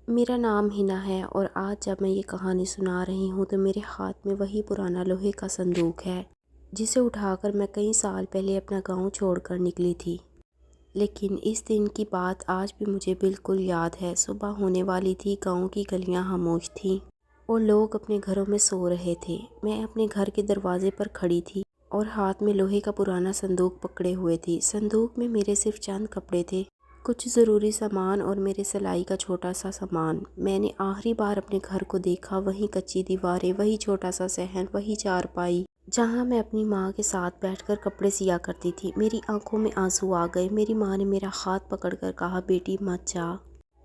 میرا نام ہنا ہے اور آج جب میں یہ کہانی سنا رہی ہوں تو میرے ہاتھ میں وہی پرانا لوہے کا صندوق ہے جسے اٹھا کر میں کئی سال پہلے اپنا گاؤں چھوڑ کر نکلی تھی۔ لیکن اس دن کی بات آج بھی مجھے بالکل یاد ہے۔ صبح ہونے والی تھی، گاؤں کی گلیاں خاموش تھیں اور لوگ اپنے گھروں میں سو رہے تھے۔ میں اپنے گھر کے دروازے پر کھڑی تھی اور ہاتھ میں لوہے کا پرانا صندوق پکڑے ہوئے تھی۔ صندوق میں میرے صرف چند کپڑے تھے، کچھ ضروری سامان اور میرے سلائی کا چھوٹا سا سامان۔ میں نے آخری بار اپنے گھر کو دیکھا، وہی کچی دیواریں، وہی چھوٹا سا صحن، وہی چارپائی جہاں میں اپنی ماں کے ساتھ بیٹھ کر کپڑے سیا کرتی تھی۔ میری آنکھوں میں آنسو آ گئے۔ میری ماں نے میرا ہاتھ پکڑ کر کہا، بیٹی مت جا،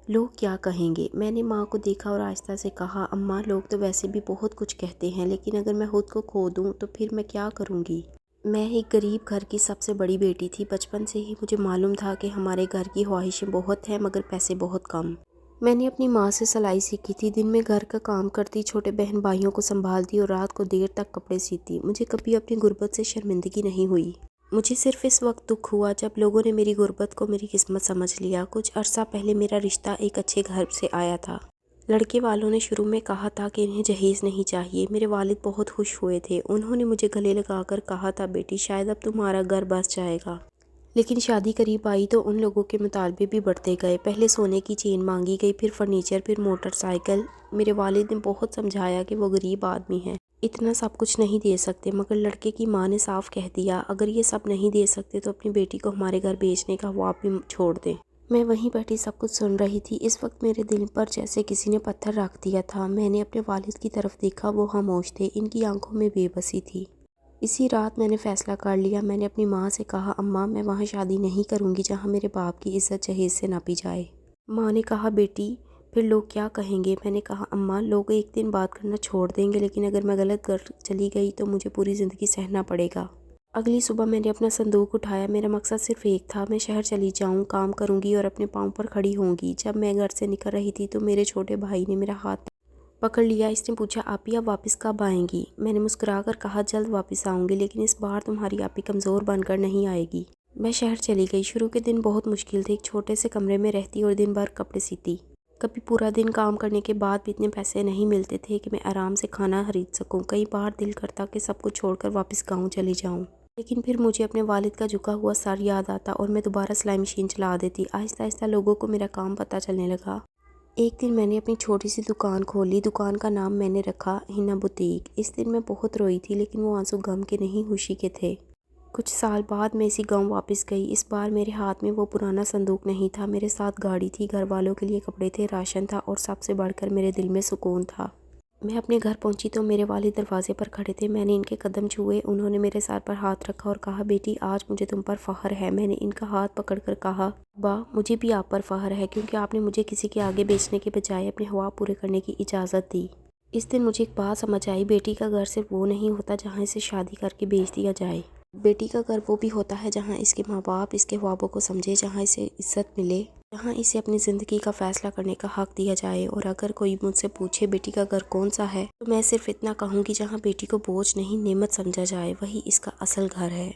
لوگ کیا کہیں گے؟ میں نے ماں کو دیکھا اور آہستہ سے کہا، اماں لوگ تو ویسے بھی بہت کچھ کہتے ہیں، لیکن اگر میں خود کو کھو دوں تو پھر میں کیا کروں گی؟ میں ایک غریب گھر کی سب سے بڑی بیٹی تھی۔ بچپن سے ہی مجھے معلوم تھا کہ ہمارے گھر کی خواہشیں بہت ہیں مگر پیسے بہت کم۔ میں نے اپنی ماں سے سلائی سیکھی تھی، دن میں گھر کا کام کرتی، چھوٹے بہن بھائیوں کو سنبھالتی اور رات کو دیر تک کپڑے سیتی۔ مجھے کبھی اپنی غربت سے شرمندگی نہیں ہوئی۔ مجھے صرف اس وقت دکھ ہوا جب لوگوں نے میری غربت کو میری قسمت سمجھ لیا۔ کچھ عرصہ پہلے میرا رشتہ ایک اچھے گھر سے آیا تھا۔ لڑکے والوں نے شروع میں کہا تھا کہ انہیں جہیز نہیں چاہیے۔ میرے والد بہت خوش ہوئے تھے۔ انہوں نے مجھے گلے لگا کر کہا تھا، بیٹی شاید اب تمہارا گھر بس جائے گا۔ لیکن شادی قریب آئی تو ان لوگوں کے مطالبے بھی بڑھتے گئے۔ پہلے سونے کی چین مانگی گئی، پھر فرنیچر، پھر موٹر سائیکل۔ میرے والد نے بہت سمجھایا کہ وہ غریب آدمی ہیں، اتنا سب کچھ نہیں دے سکتے، مگر لڑکے کی ماں نے صاف کہہ دیا، اگر یہ سب نہیں دے سکتے تو اپنی بیٹی کو ہمارے گھر بیچنے کا خواب بھی چھوڑ دیں۔ میں وہیں بیٹھی سب کچھ سن رہی تھی۔ اس وقت میرے دل پر جیسے کسی نے پتھر رکھ دیا تھا۔ میں نے اپنے والد کی طرف دیکھا، وہ خاموش تھے، ان کی آنکھوں میں بے بسی تھی۔ اسی رات میں نے فیصلہ کر لیا۔ میں نے اپنی ماں سے کہا، اماں میں وہاں شادی نہیں کروں گی جہاں میرے باپ کی عزت جہیز سے ناپی جائے۔ ماں نے کہا، بیٹی پھر لوگ کیا کہیں گے؟ میں نے کہا، اماں لوگ ایک دن بات کرنا چھوڑ دیں گے، لیکن اگر میں غلط گھر چلی گئی تو مجھے پوری زندگی سہنا پڑے گا۔ اگلی صبح میں نے اپنا صندوق اٹھایا۔ میرا مقصد صرف ایک تھا، میں شہر چلی جاؤں، کام کروں گی اور اپنے پاؤں پر کھڑی ہوں گی۔ جب میں گھر سے نکل رہی تھی تو میرے چھوٹے بھائی نے میرا ہاتھ پکڑ لیا۔ اس نے پوچھا، آپی اب واپس کب آئیں گی؟ میں نے مسکرا کر کہا، جلد واپس آؤں گی، لیکن اس بار تمہاری آپی کمزور بن کر نہیں آئے گی۔ میں شہر چلی گئی۔ شروع کے دن بہت مشکل تھے۔ ایک چھوٹے سے کمرے میں رہتی اور دن بھر کپڑے سیتی۔ کبھی پورا دن کام کرنے کے بعد بھی اتنے پیسے نہیں ملتے تھے کہ میں آرام سے کھانا خرید سکوں۔ کئی بار دل کرتا کہ سب کچھ چھوڑ کر واپس گاؤں چلی جاؤں، لیکن پھر مجھے اپنے والد کا جھکا ہوا سر یاد آتا اور میں دوبارہ سلائی مشین چلا دیتی۔ آہستہ آہستہ لوگوں کو میرا کام پتہ چلنے لگا۔ ایک دن میں نے اپنی چھوٹی سی دکان کھولی۔ دکان کا نام میں نے رکھا ہنا بوتیک۔ اس دن میں بہت روئی تھی، لیکن وہ آنسو غم کے نہیں، خوشی کے تھے۔ کچھ سال بعد میں اسی گاؤں واپس گئی۔ اس بار میرے ہاتھ میں وہ پرانا صندوق نہیں تھا، میرے ساتھ گاڑی تھی، گھر والوں کے لیے کپڑے تھے، راشن تھا اور سب سے بڑھ کر میرے دل میں سکون تھا۔ میں اپنے گھر پہنچی تو میرے والد دروازے پر کھڑے تھے۔ میں نے ان کے قدم چھوئے۔ انہوں نے میرے سر پر ہاتھ رکھا اور کہا، بیٹی آج مجھے تم پر فخر ہے۔ میں نے ان کا ہاتھ پکڑ کر کہا، ابا مجھے بھی آپ پر فخر ہے، کیونکہ آپ نے مجھے کسی کے آگے بیچنے کے بجائے اپنے خواب پورے کرنے کی اجازت دی۔ اس دن مجھے ایک بات سمجھ آئی، بیٹی کا گھر صرف وہ نہیں ہوتا جہاں اسے شادی کر کے بیچ دیا جائے۔ بیٹی کا گھر وہ بھی ہوتا ہے جہاں اس کے ماں باپ اس کے خوابوں کو سمجھے، جہاں اسے عزت ملے، جہاں اسے اپنی زندگی کا فیصلہ کرنے کا حق دیا جائے۔ اور اگر کوئی مجھ سے پوچھے بیٹی کا گھر کون سا ہے تو میں صرف اتنا کہوں گی، جہاں بیٹی کو بوجھ نہیں نعمت سمجھا جائے، وہی اس کا اصل گھر ہے۔